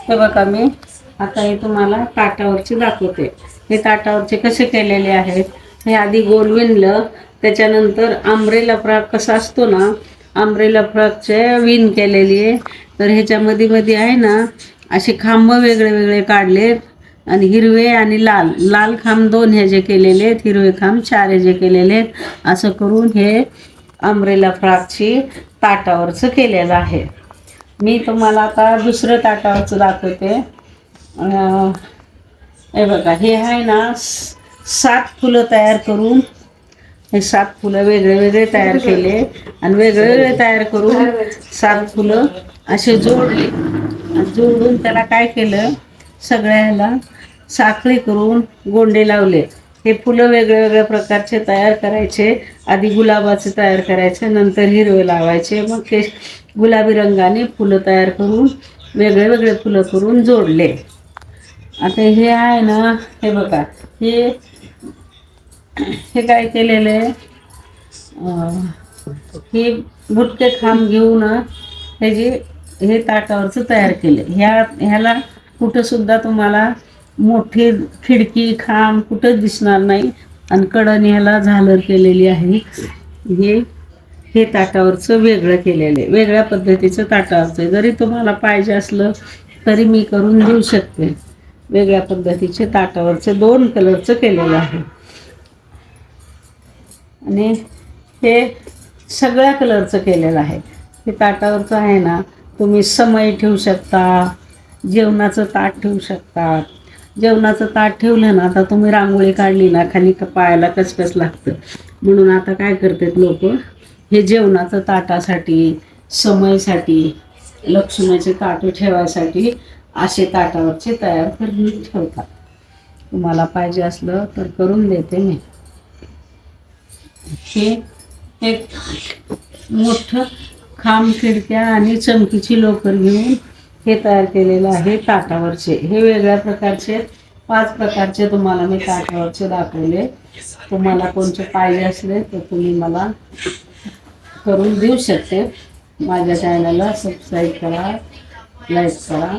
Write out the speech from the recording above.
हे बघा मी आता हे तुम्हाला ताटावरचे दाखवते. हे ताटावरचे कसे केलेले आहेत. हे आधी गोल विणलं, त्याच्यानंतर आंब्रेला फ्रॉक कसा असतो ना, आंब्रेला फ्रॉकचे विण केलेली आहे. तर ह्याच्यामध्ये मध्ये आहे ना असे खांब वेगळे वेगळे काढलेत आणि हिरवे आणि लाल लाल खांब 2 ह्याचे केलेले आहेत, हिरवे खांब 4 ह्याचे केलेले आहेत. असं करून हे आंब्रेला फ्रॉकची ताटावरचं केलेलं आहे. मी तुम्हाला आता दुसरं ताटावरचं दाखवते. हे बघा, हे आहे ना 7 फुलं तयार करून, हे 7 फुलं वेगळे वेगळे तयार केले आणि वेगळे वेगळे तयार करून 7 फुलं असे जोडले. जोडून त्याला काय केलं, सगळ्याला साखळी करून गोंडे लावले. हे फुलं वेगळ्या वेगळ्या प्रकारचे तयार करायचे. आधी गुलाबाचे तयार करायचे, नंतर हिरवे लावायचे, मग ते गुलाबी रंगाने फुलं तयार करून वेगळे वेगळे फुलं करून जोडले. आता हे आहे ना, हे बघा, हे काय केलेलं आहे, हे बुटके खांब घेऊन हे ताटावरचं तयार केले. ह्याला कुठंसुद्धा तुम्हाला मोठी खिडकी खांब कुठंच दिसणार नाही आणि कडनी ह्याला झालर केलेली आहे. हे ताटावरचं वेगळं केलेलं आहे, वेगळ्या पद्धतीचं ताटावरचं. जरी तुम्हाला पाहिजे असलं तरी मी करून देऊ शकते. वेगळ्या पद्धतीचे ताटावरचे 2 कलरचं केलेलं आहे आणि हे सगळ्या कलरचं केलेलं आहे. हे ताटावरचं आहे ना, तुम्ही समई ठेवू शकता, जेवणाचं ताट ठेवू शकता. जेवणाचं ताट ठेवलं ना, आता तुम्ही रांगोळी काढली ना, खाली पायाला कचकच लागतं. म्हणून आता काय करतात लोक, हे जेवणाचं ताटासाठी, समईसाठी, लक्ष्मीचे ताटं ठेवायसाठी असे ताटावरचे तयार करून ठेवतात. तुम्हाला पाहिजे असलं तर करून देते मी. हे एक मोठं खांब, खिडक्या आणि चमकीची लोकर घेऊन हे तयार केलेलं आहे ताटावरचे. हे वेगळ्या प्रकारचे 5 प्रकारचे तुम्हाला मी ताटावरचे दाखवले. तुम्हाला कोणते पाहिजे असले तर तुम्ही मला करून देऊ शकते. माझ्या चॅनलला सबस्क्राईब करा, लाईक करा.